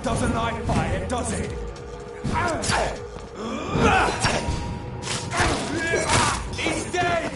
Doesn't like fire, does it? He's dead!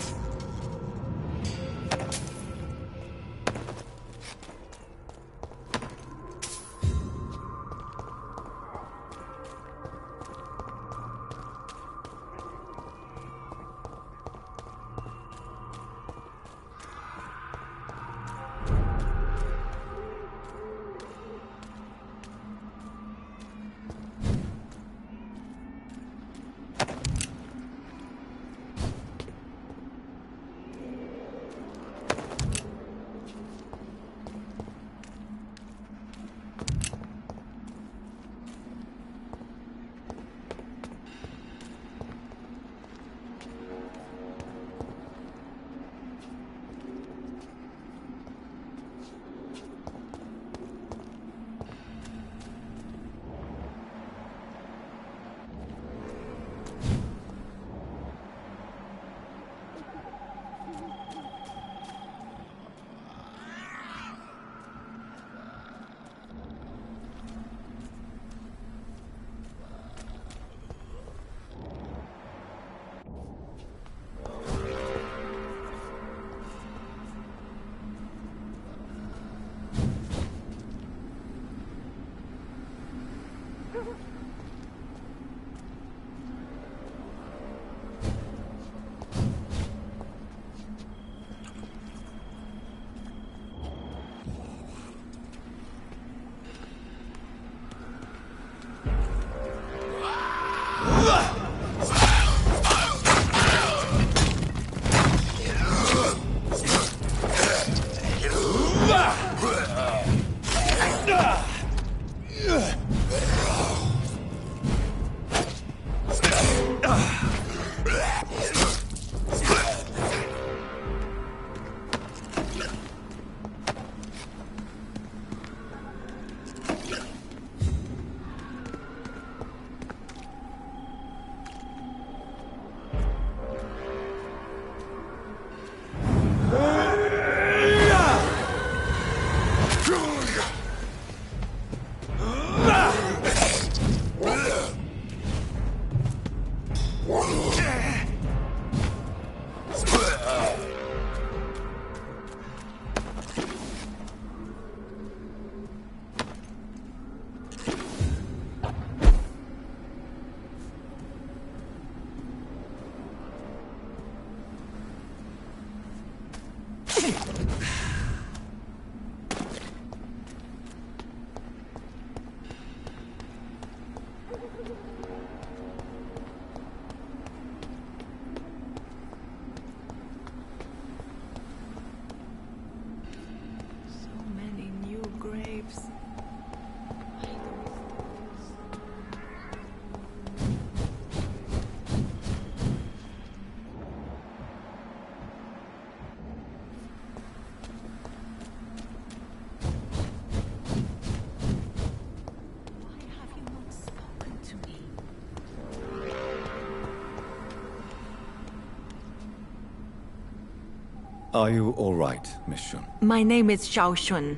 Are you all right, Miss Shun? My name is Xiao Shun.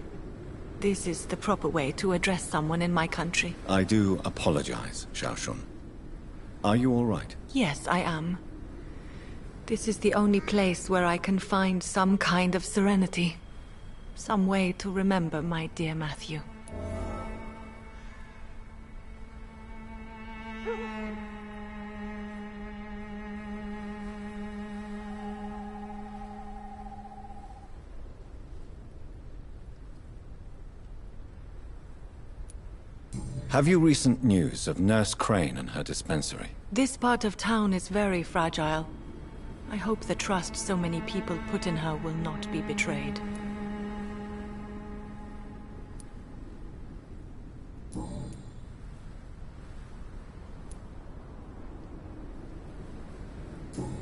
This is the proper way to address someone in my country. I do apologize, Xiao Shun. Are you all right? Yes, I am. This is the only place where I can find some kind of serenity. Some way to remember my dear Matthew. Have you recent news of Nurse Crane and her dispensary? This part of town is very fragile. I hope the trust so many people put in her will not be betrayed.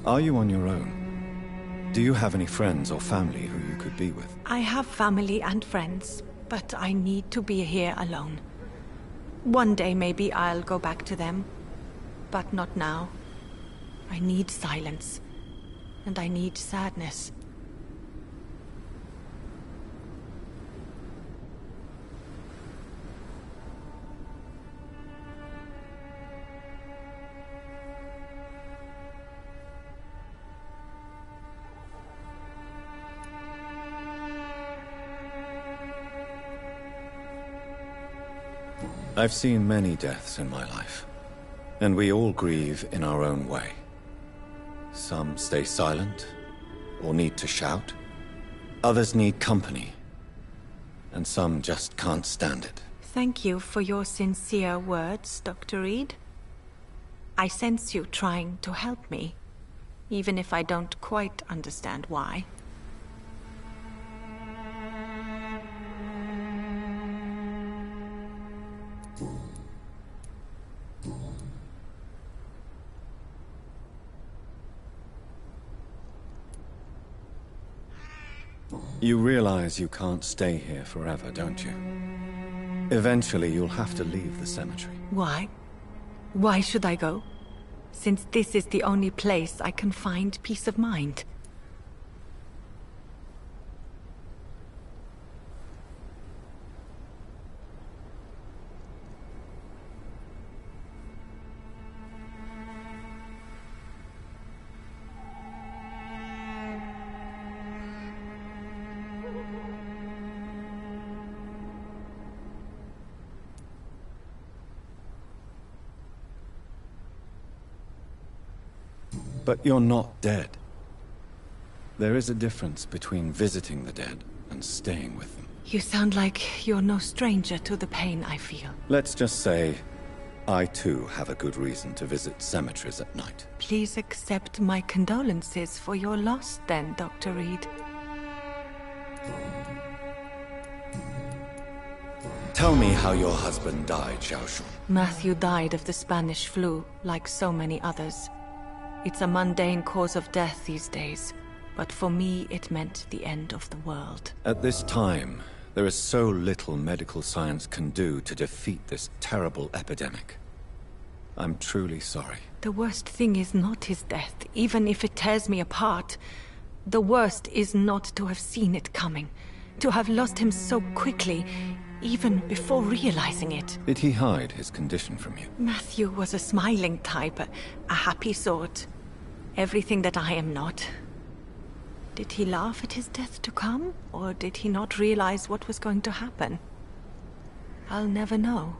Are you on your own? Do you have any friends or family who you could be with? I have family and friends, but I need to be here alone. One day maybe I'll go back to them. But not now. I need silence. And I need sadness. I've seen many deaths in my life, and we all grieve in our own way. Some stay silent, or need to shout. Others need company, and some just can't stand it. Thank you for your sincere words, Dr. Reed. I sense you trying to help me, even if I don't quite understand why. You realize you can't stay here forever, don't you? Eventually, you'll have to leave the cemetery. Why? Why should I go? Since this is the only place I can find peace of mind. But you're not dead. There is a difference between visiting the dead and staying with them. You sound like you're no stranger to the pain I feel. Let's just say, I too have a good reason to visit cemeteries at night. Please accept my condolences for your loss then, Dr. Reed. Tell me how your husband died, Xiaoshun. Matthew died of the Spanish flu, like so many others. It's a mundane cause of death these days, but for me it meant the end of the world. At this time, there is so little medical science can do to defeat this terrible epidemic. I'm truly sorry. The worst thing is not his death, even if it tears me apart. The worst is not to have seen it coming, to have lost him so quickly, even before realizing it. Did he hide his condition from you? Matthew was a smiling type, a happy sort. Everything that I am not. Did he laugh at his death to come, or did he not realize what was going to happen? I'll never know.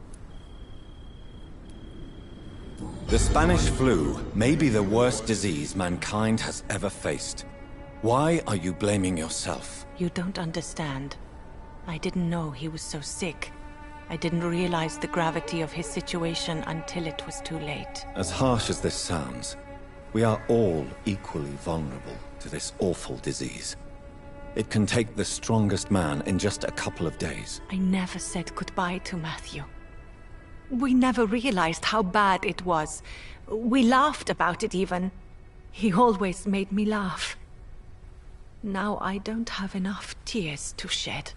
The Spanish flu may be the worst disease mankind has ever faced. Why are you blaming yourself? You don't understand. I didn't know he was so sick. I didn't realize the gravity of his situation until it was too late. As harsh as this sounds, we are all equally vulnerable to this awful disease. It can take the strongest man in just a couple of days. I never said goodbye to Matthew. We never realized how bad it was. We laughed about it even. He always made me laugh. Now I don't have enough tears to shed.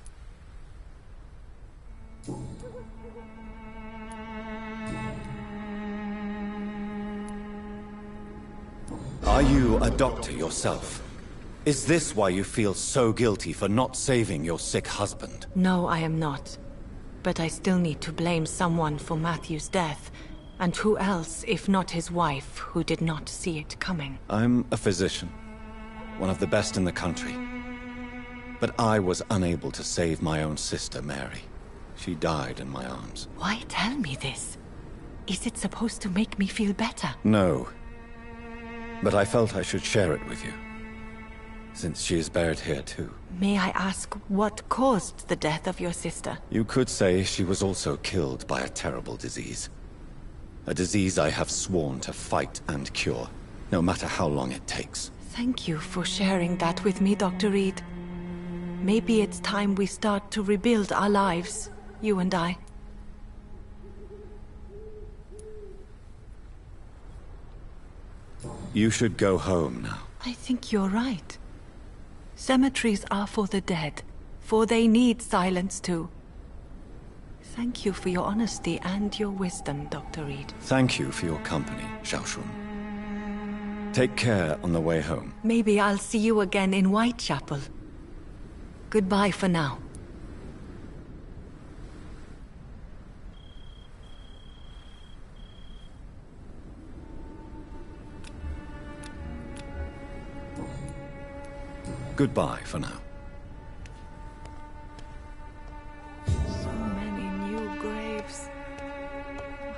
Are you a doctor yourself? Is this why you feel so guilty for not saving your sick husband? No, I am not. But I still need to blame someone for Matthew's death. And who else, if not his wife, who did not see it coming? I'm a physician, one of the best in the country. But I was unable to save my own sister, Mary. She died in my arms. Why tell me this? Is it supposed to make me feel better? No. But I felt I should share it with you, since she is buried here too. May I ask what caused the death of your sister? You could say she was also killed by a terrible disease. A disease I have sworn to fight and cure, no matter how long it takes. Thank you for sharing that with me, Dr. Reed. Maybe it's time we start to rebuild our lives, you and I. You should go home now. I think you're right. Cemeteries are for the dead, for they need silence too. Thank you for your honesty and your wisdom, Dr. Reed. Thank you for your company, Xiaoshun. Take care on the way home. Maybe I'll see you again in Whitechapel. Goodbye for now. Goodbye for now. So many new graves.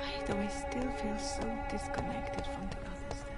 Why do I still feel so disconnected from the others then?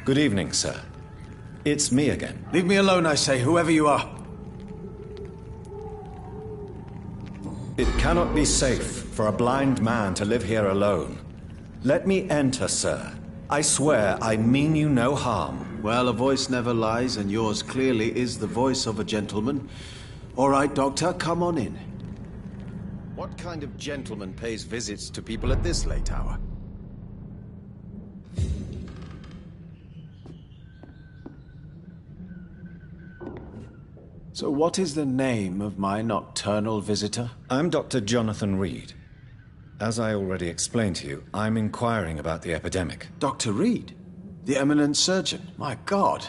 Good evening, sir. It's me again. Leave me alone, I say, whoever you are. It cannot be safe for a blind man to live here alone. Let me enter, sir. I swear I mean you no harm. Well, a voice never lies, and yours clearly is the voice of a gentleman. All right, Doctor, come on in. What kind of gentleman pays visits to people at this late hour? So what is the name of my nocturnal visitor? I'm Dr. Jonathan Reed. As I already explained to you, I'm inquiring about the epidemic. Dr. Reed? The eminent surgeon? My God,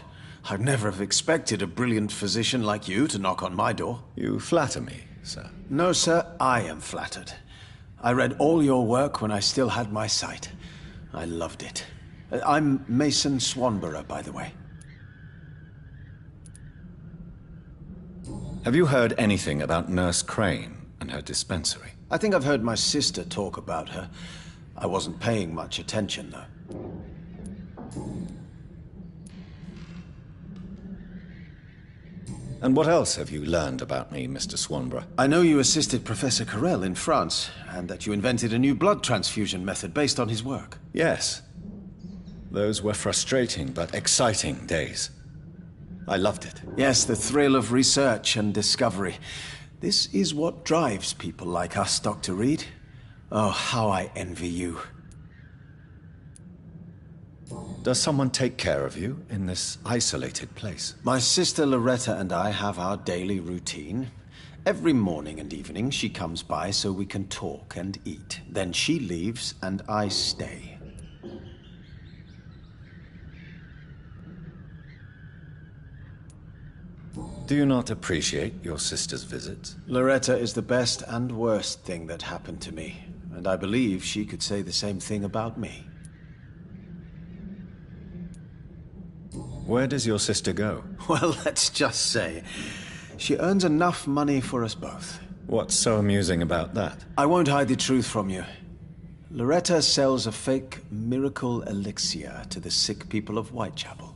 I'd never have expected a brilliant physician like you to knock on my door. You flatter me, sir. No, sir, I am flattered. I read all your work when I still had my sight. I loved it. I'm Mason Swanborough, by the way. Have you heard anything about Nurse Crane and her dispensary? I think I've heard my sister talk about her. I wasn't paying much attention, though. And what else have you learned about me, Mr. Swanborough? I know you assisted Professor Carell in France, and that you invented a new blood transfusion method based on his work. Yes. Those were frustrating but exciting days. I loved it. Yes, the thrill of research and discovery. This is what drives people like us, Dr. Reed. Oh, how I envy you. Does someone take care of you in this isolated place? My sister Loretta and I have our daily routine. Every morning and evening she comes by so we can talk and eat. Then she leaves and I stay. Do you not appreciate your sister's visits? Loretta is the best and worst thing that happened to me, and I believe she could say the same thing about me. Where does your sister go? Well, let's just say, she earns enough money for us both. What's so amusing about that? I won't hide the truth from you. Loretta sells a fake miracle elixir to the sick people of Whitechapel.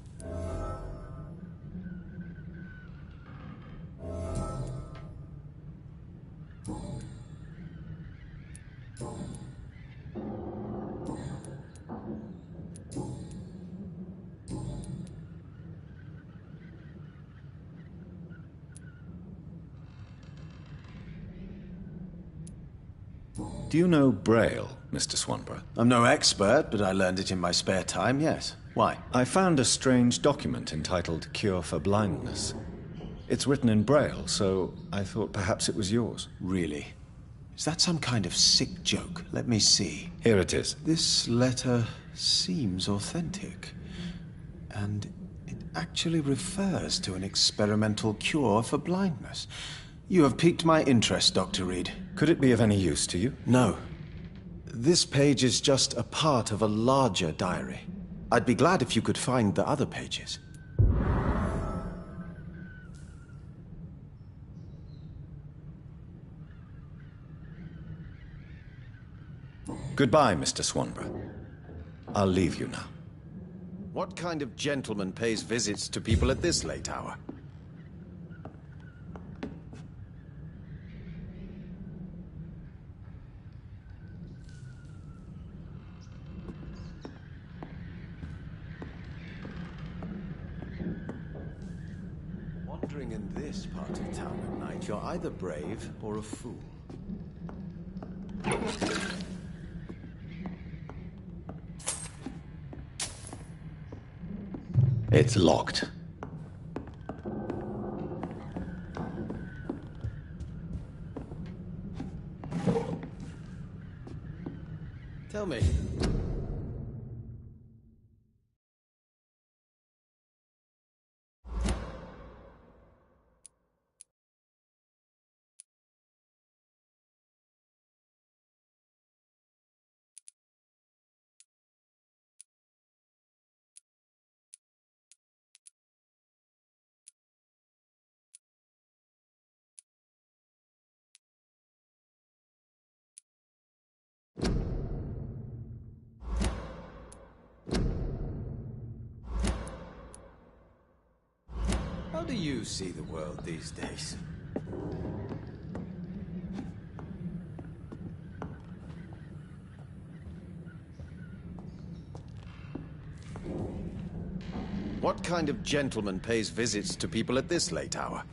Do you know Braille, Mr. Swanborough? I'm no expert, but I learned it in my spare time, yes. Why? I found a strange document entitled Cure for Blindness. It's written in Braille, so I thought perhaps it was yours. Really? Is that some kind of sick joke? Let me see. Here it is. This letter seems authentic. And it actually refers to an experimental cure for blindness. You have piqued my interest, Dr. Reed. Could it be of any use to you? No. This page is just a part of a larger diary. I'd be glad if you could find the other pages. Goodbye, Mr. Swanborough. I'll leave you now. What kind of gentleman pays visits to people at this late hour? Wandering in this part of town at night, you're either brave or a fool. It's locked. Tell me, do you see the world these days? What kind of gentleman pays visits to people at this late hour?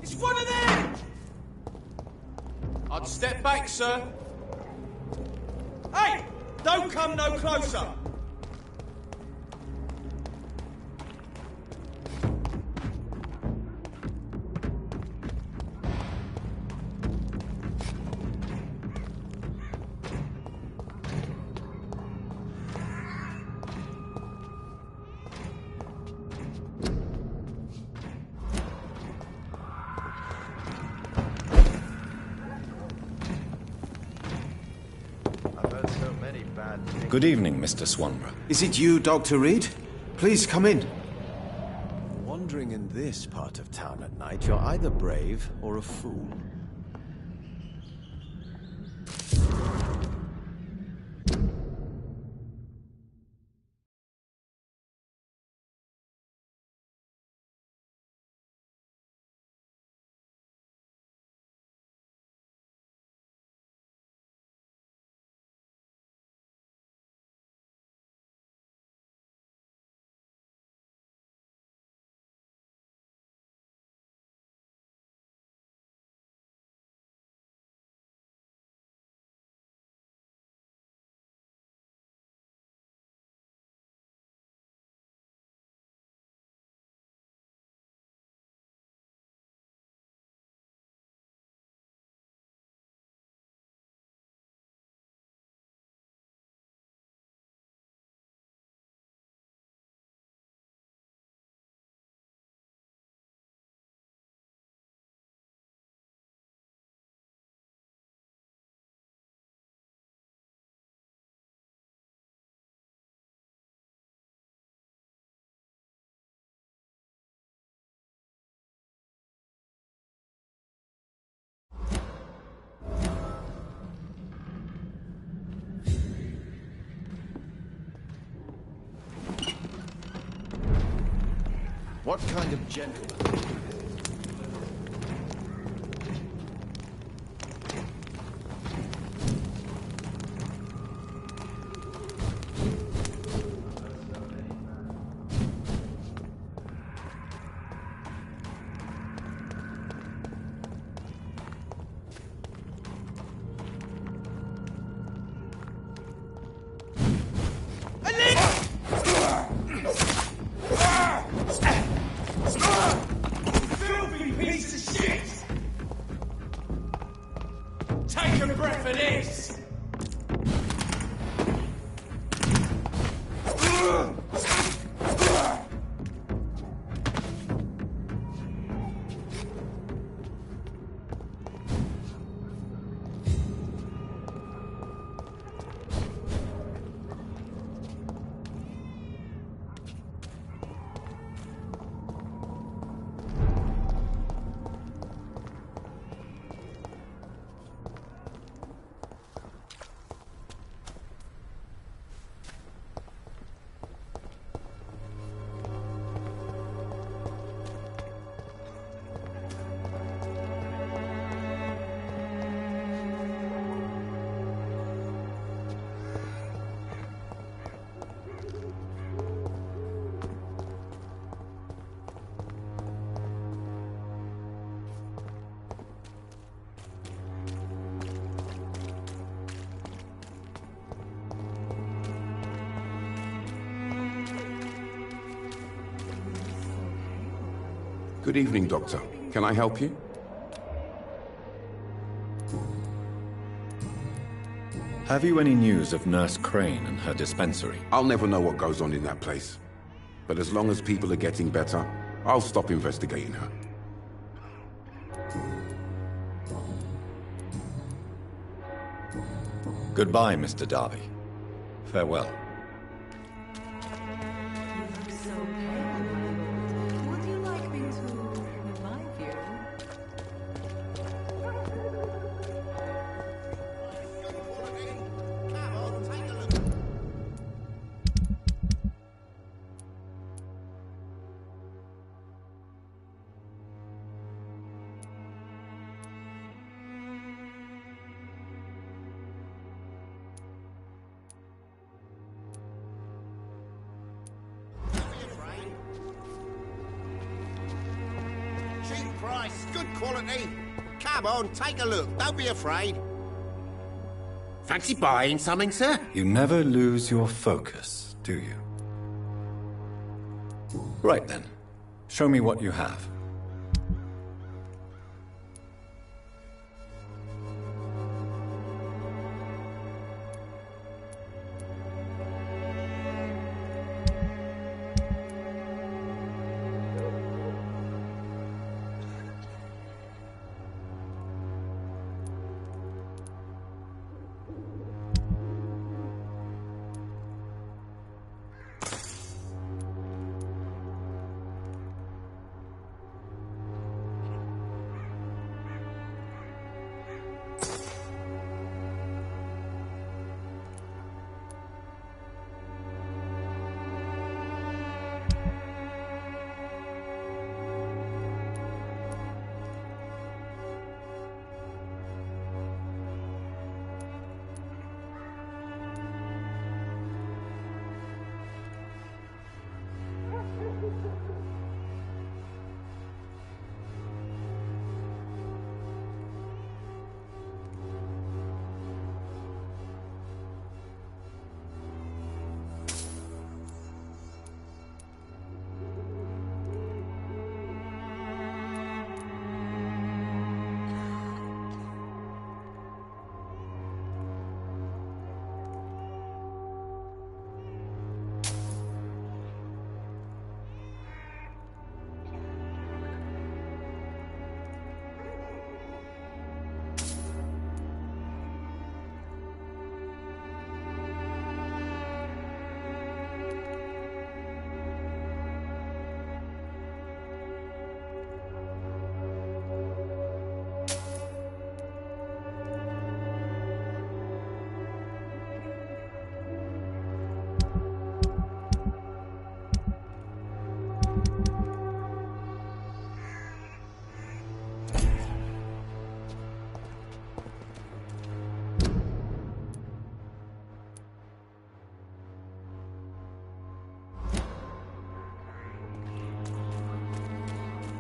It's one of them! I'd step back, sir. Hey! Don't come no closer! Good evening, Mr. Swanborough. Is it you, Dr. Reed? Please come in. Wandering in this part of town at night, you're either brave or a fool. What kind of gentleman? Filthy piece of shit! Take a breath of this! Good evening, Doctor. Can I help you? Have you any news of Nurse Crane and her dispensary? I'll never know what goes on in that place. But as long as people are getting better, I'll stop investigating her. Goodbye, Mr. Darby. Farewell. Would you like me to revive you? Cheap price, good quality. Come on, take a look. Don't be afraid. Fancy buying something, sir? You never lose your focus, do you? Right then. Show me what you have.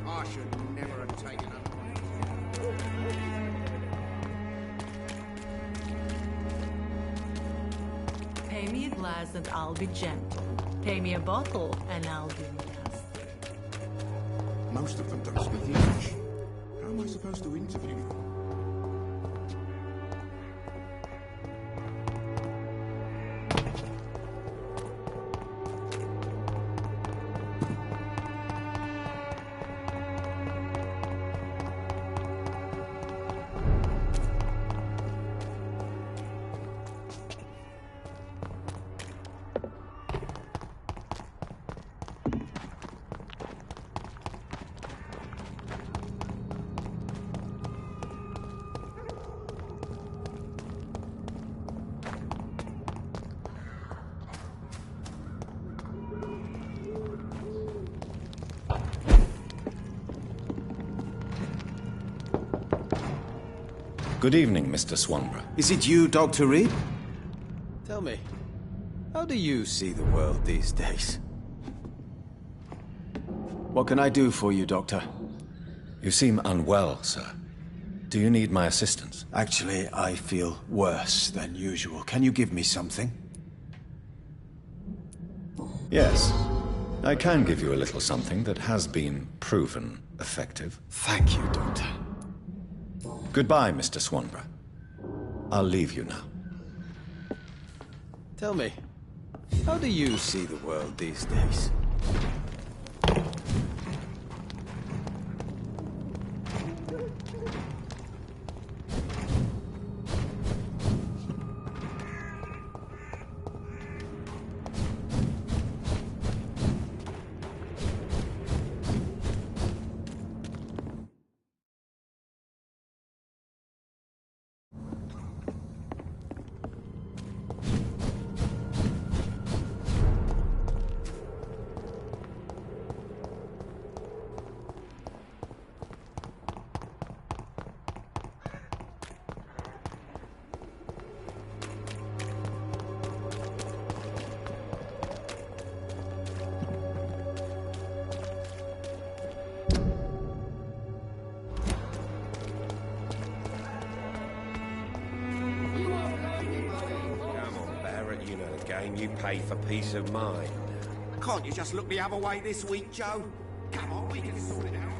I should never have taken up. Pay me a glass and I'll be gentle. Pay me a bottle and I'll be nasty. Most of them don't speak English. How am I supposed to interview you? Good evening, Mr. Swanborough. Is it you, Dr. Reed? Tell me, how do you see the world these days? What can I do for you, Doctor? You seem unwell, sir. Do you need my assistance? Actually, I feel worse than usual. Can you give me something? Yes. I can give you a little something that has been proven effective. Thank you, Doctor. Goodbye, Mr. Swanborough. I'll leave you now. Tell me, how do you see the world these days? You pay for peace of mind. Can't you just look the other way this week, Joe? Come on, we can sort it out.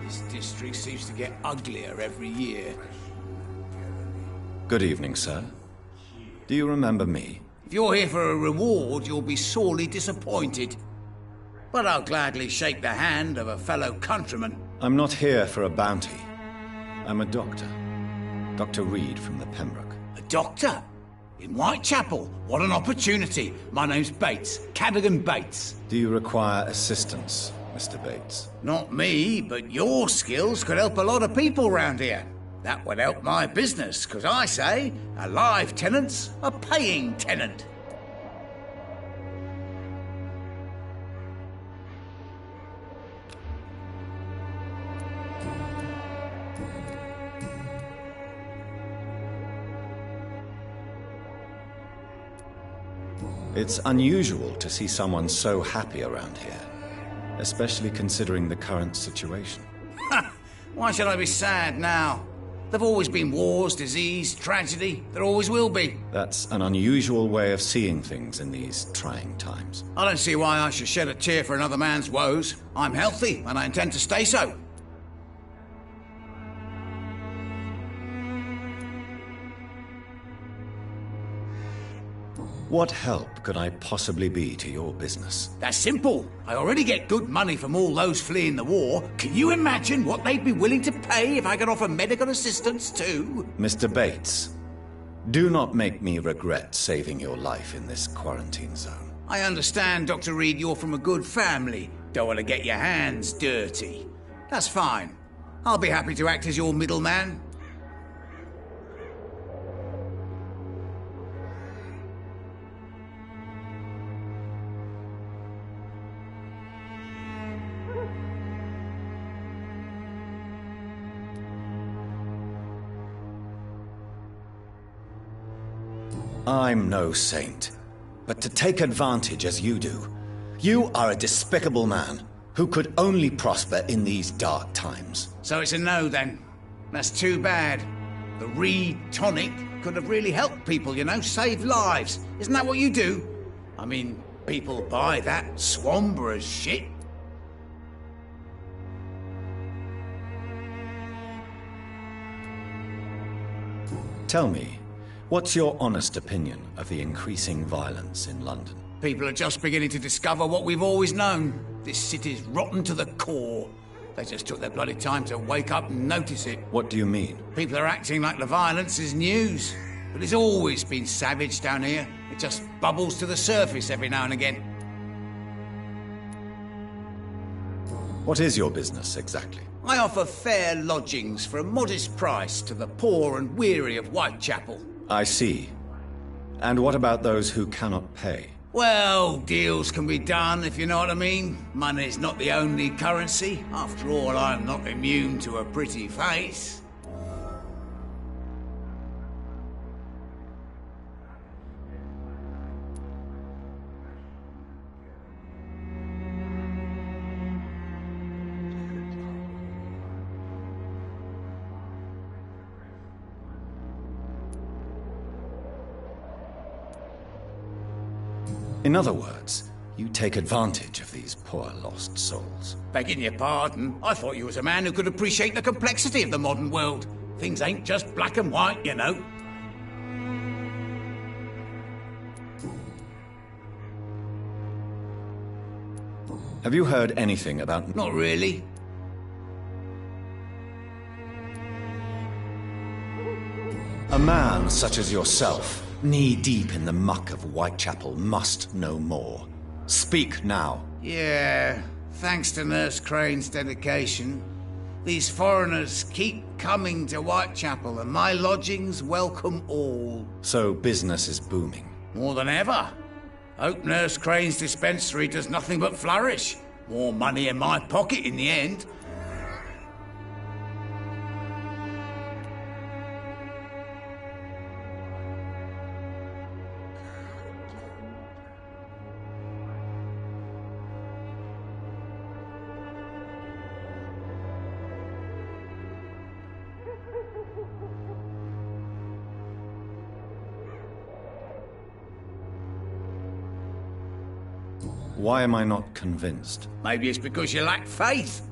This district seems to get uglier every year. Good evening, sir. Do you remember me? If you're here for a reward, you'll be sorely disappointed. But I'll gladly shake the hand of a fellow countryman. I'm not here for a bounty. I'm a doctor. Dr. Reed from the Pembroke. A doctor? In Whitechapel? What an opportunity. My name's Bates. Cadogan Bates. Do you require assistance, Mr. Bates? Not me, but your skills could help a lot of people round here. That would help my business, because I say, a live tenant's a paying tenant. It's unusual to see someone so happy around here, especially considering the current situation. Why should I be sad now? There've always been wars, disease, tragedy. There always will be. That's an unusual way of seeing things in these trying times. I don't see why I should shed a tear for another man's woes. I'm healthy, and I intend to stay so. What help could I possibly be to your business? That's simple. I already get good money from all those fleeing the war. Can you imagine what they'd be willing to pay if I could offer medical assistance too? Mr. Bates, do not make me regret saving your life in this quarantine zone. I understand, Dr. Reed, you're from a good family. Don't want to get your hands dirty. That's fine. I'll be happy to act as your middleman. I'm no saint, but to take advantage as you do, you are a despicable man who could only prosper in these dark times. So it's a no then. That's too bad. The Reed tonic could have really helped people, you know, save lives. Isn't that what you do? I mean, people buy that Swanborough's shit. Tell me, what's your honest opinion of the increasing violence in London? People are just beginning to discover what we've always known. This city's rotten to the core. They just took their bloody time to wake up and notice it. What do you mean? People are acting like the violence is news. But it's always been savage down here. It just bubbles to the surface every now and again. What is your business, exactly? I offer fair lodgings for a modest price to the poor and weary of Whitechapel. I see. And what about those who cannot pay? Well, deals can be done, if you know what I mean. Money's not the only currency. After all, I'm not immune to a pretty face. In other words, you take advantage of these poor lost souls. Begging your pardon, I thought you was a man who could appreciate the complexity of the modern world. Things ain't just black and white, you know. Have you heard anything about... Not really. A man such as yourself, knee-deep in the muck of Whitechapel, must know more. Speak now. Yeah, thanks to Nurse Crane's dedication, these foreigners keep coming to Whitechapel, and my lodgings welcome all. So business is booming. More than ever. Hope Nurse Crane's dispensary does nothing but flourish. More money in my pocket in the end. Why am I not convinced? Maybe it's because you lack faith.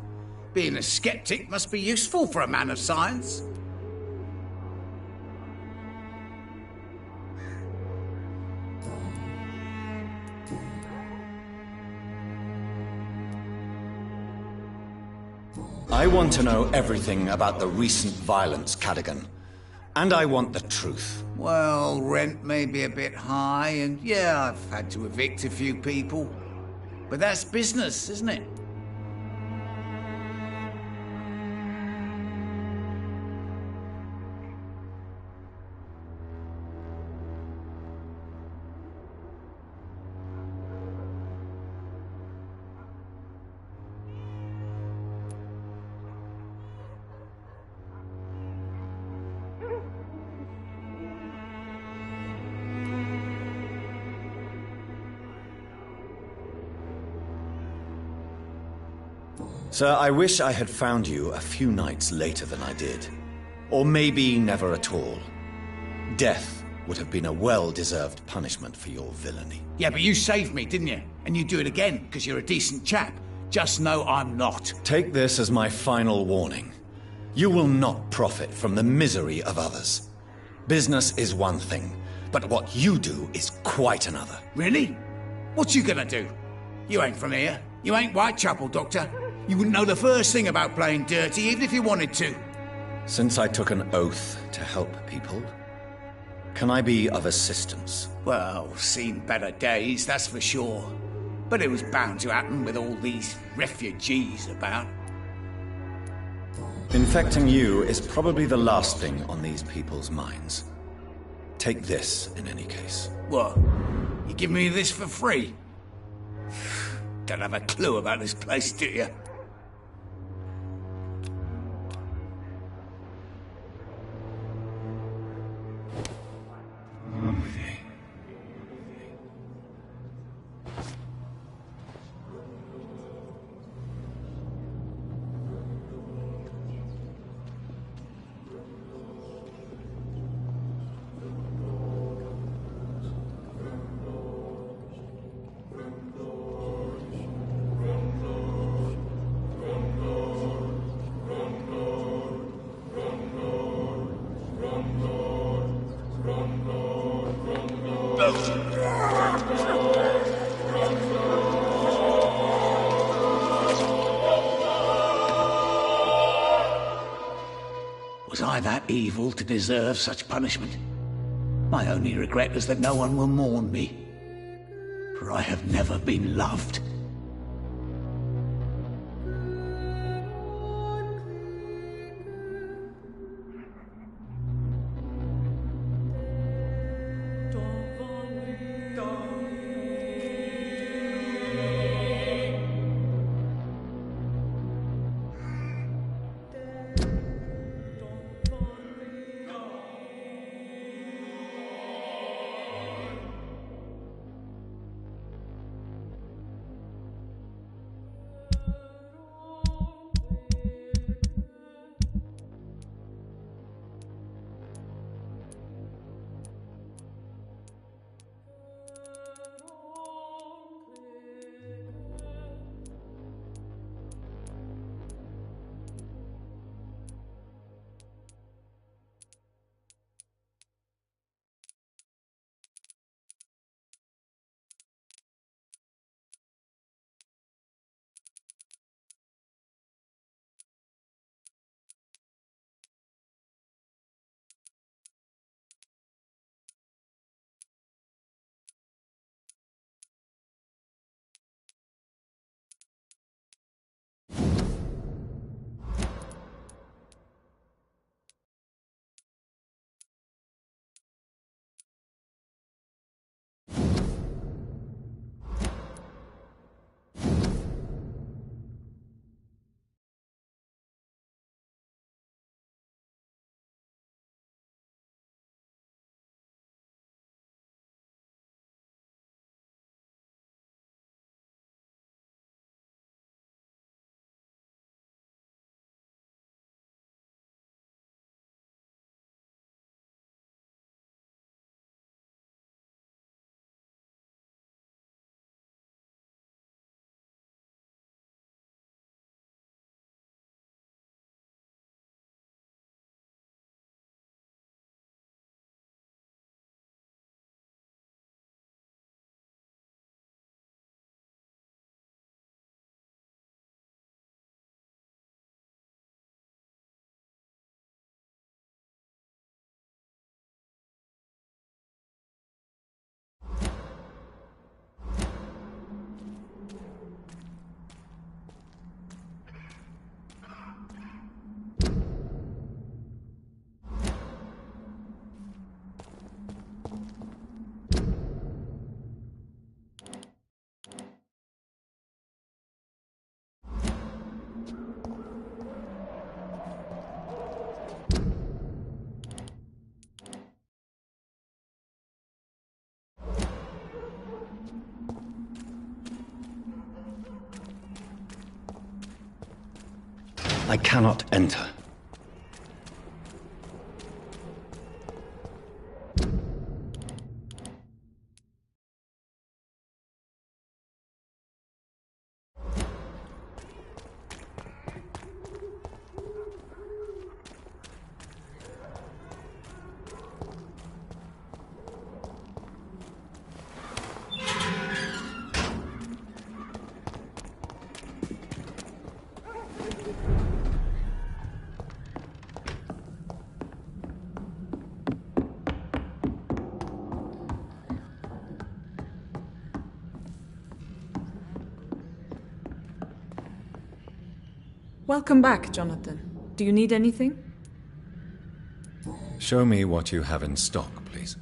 Being a skeptic must be useful for a man of science. I want to know everything about the recent violence, Cadogan. And I want the truth. Well, rent may be a bit high, and yeah, I've had to evict a few people. But that's business, isn't it? Sir, I wish I had found you a few nights later than I did. Or maybe never at all. Death would have been a well-deserved punishment for your villainy. Yeah, but you saved me, didn't you? And you do it again, because you're a decent chap. Just know I'm not. Take this as my final warning. You will not profit from the misery of others. Business is one thing, but what you do is quite another. Really? What you gonna do? You ain't from here. You ain't Whitechapel, Doctor. You wouldn't know the first thing about playing dirty, even if you wanted to. Since I took an oath to help people, can I be of assistance? Well, seen better days, that's for sure. But it was bound to happen with all these refugees about. Infecting you is probably the last thing on these people's minds. Take this, in any case. What? You give me this for free? Don't have a clue about this place, do you? Was I that evil to deserve such punishment? My only regret is that no one will mourn me, for I have never been loved. I cannot enter. Welcome back, Jonathan. Do you need anything? Show me what you have in stock, please.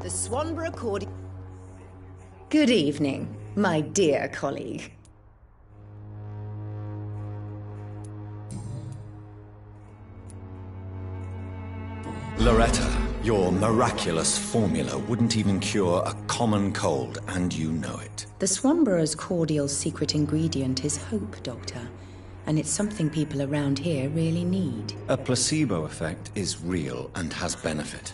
The Swanborough Accordion. Good evening, my dear colleague. Loretta, your miraculous formula wouldn't even cure a common cold, and you know it. The Swanborough's cordial's secret ingredient is hope, Doctor. And it's something people around here really need. A placebo effect is real and has benefit.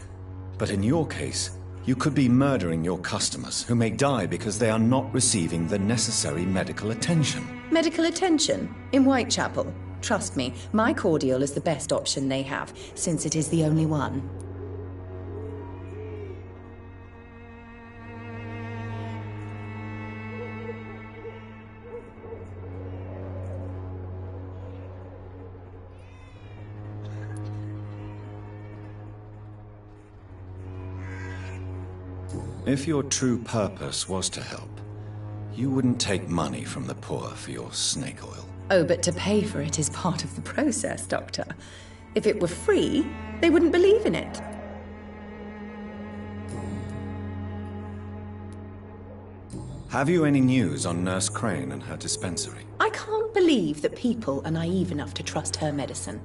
But in your case, you could be murdering your customers, who may die because they are not receiving the necessary medical attention. Medical attention? In Whitechapel? Trust me, my cordial is the best option they have, since it is the only one. If your true purpose was to help, you wouldn't take money from the poor for your snake oil. Oh, but to pay for it is part of the process, Doctor. If it were free, they wouldn't believe in it. Have you any news on Nurse Crane and her dispensary? I can't believe that people are naive enough to trust her medicine.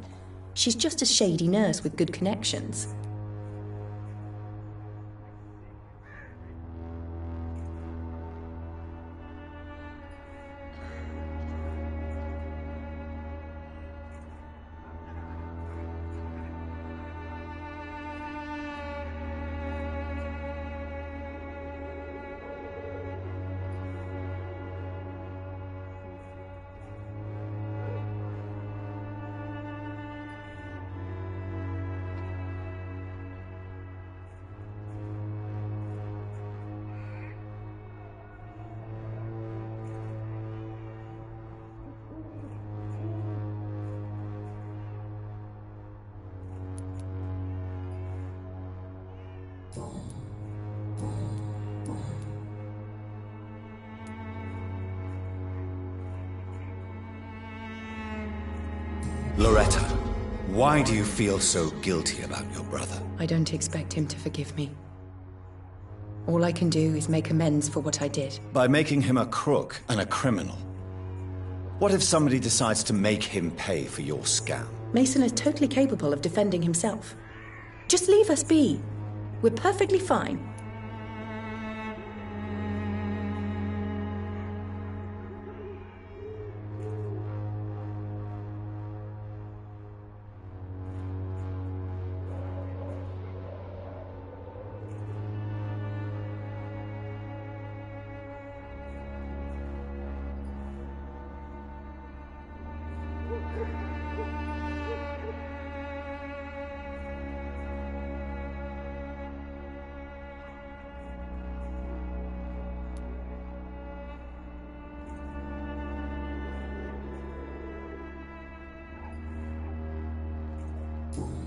She's just a shady nurse with good connections. Loretta, why do you feel so guilty about your brother? I don't expect him to forgive me. All I can do is make amends for what I did. By making him a crook and a criminal. What if somebody decides to make him pay for your scam? Mason is totally capable of defending himself. Just leave us be. We're perfectly fine.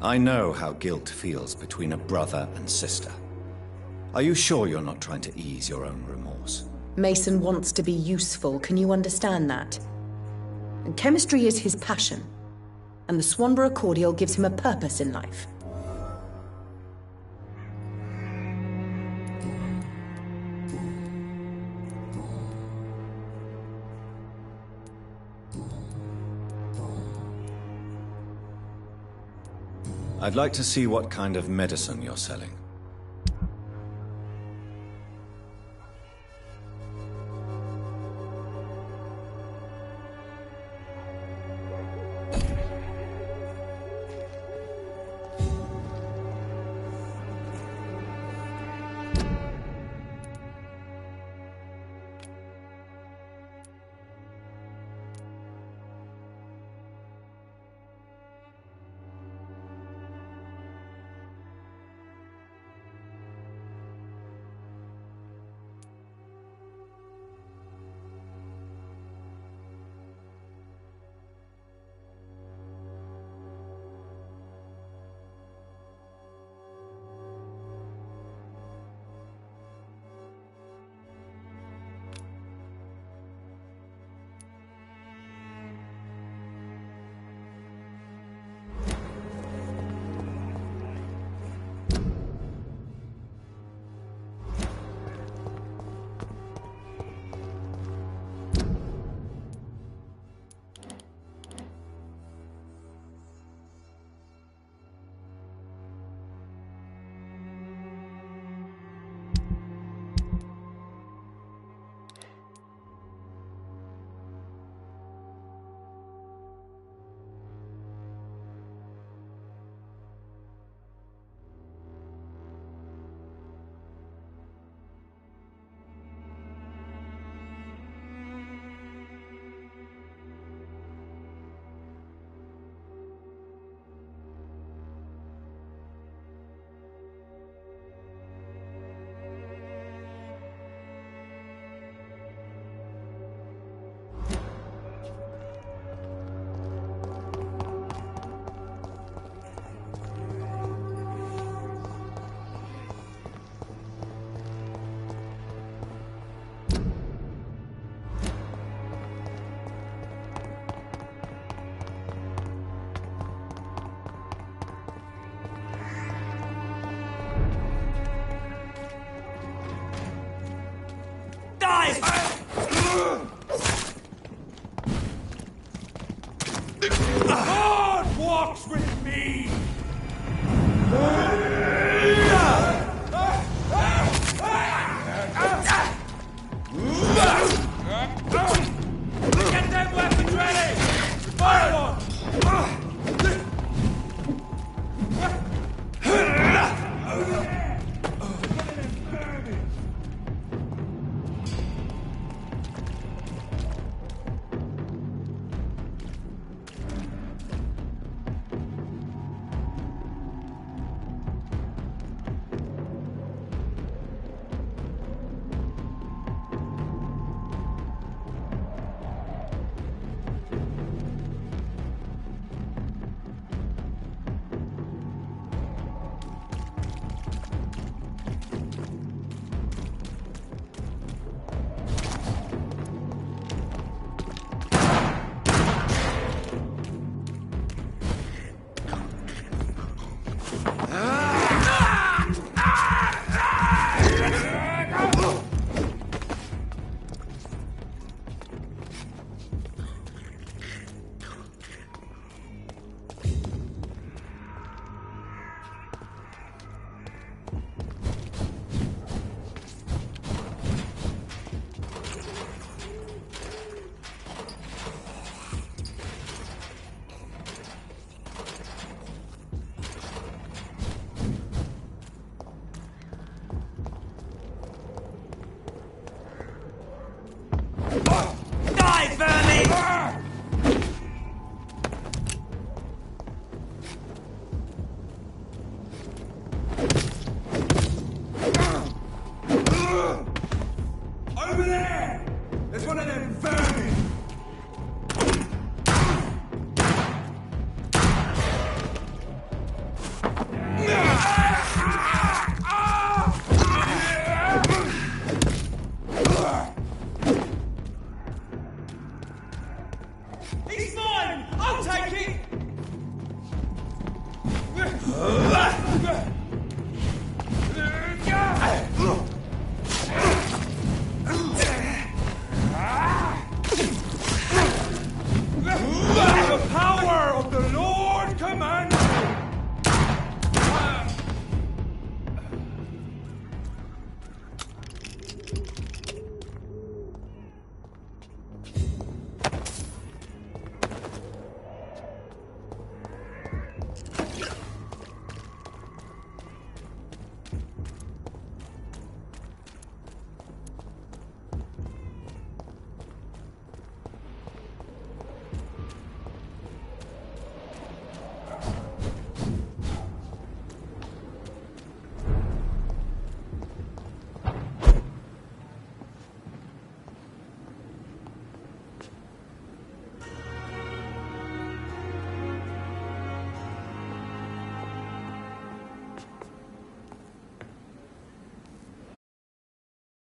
I know how guilt feels between a brother and sister. Are you sure you're not trying to ease your own remorse? Mason wants to be useful, can you understand that? And chemistry is his passion, and the Swanborough cordial gives him a purpose in life. I'd like to see what kind of medicine you're selling. God walks with me! Get them weapons ready! Fire one! Die, vermin! Over there! There's one of them vermin!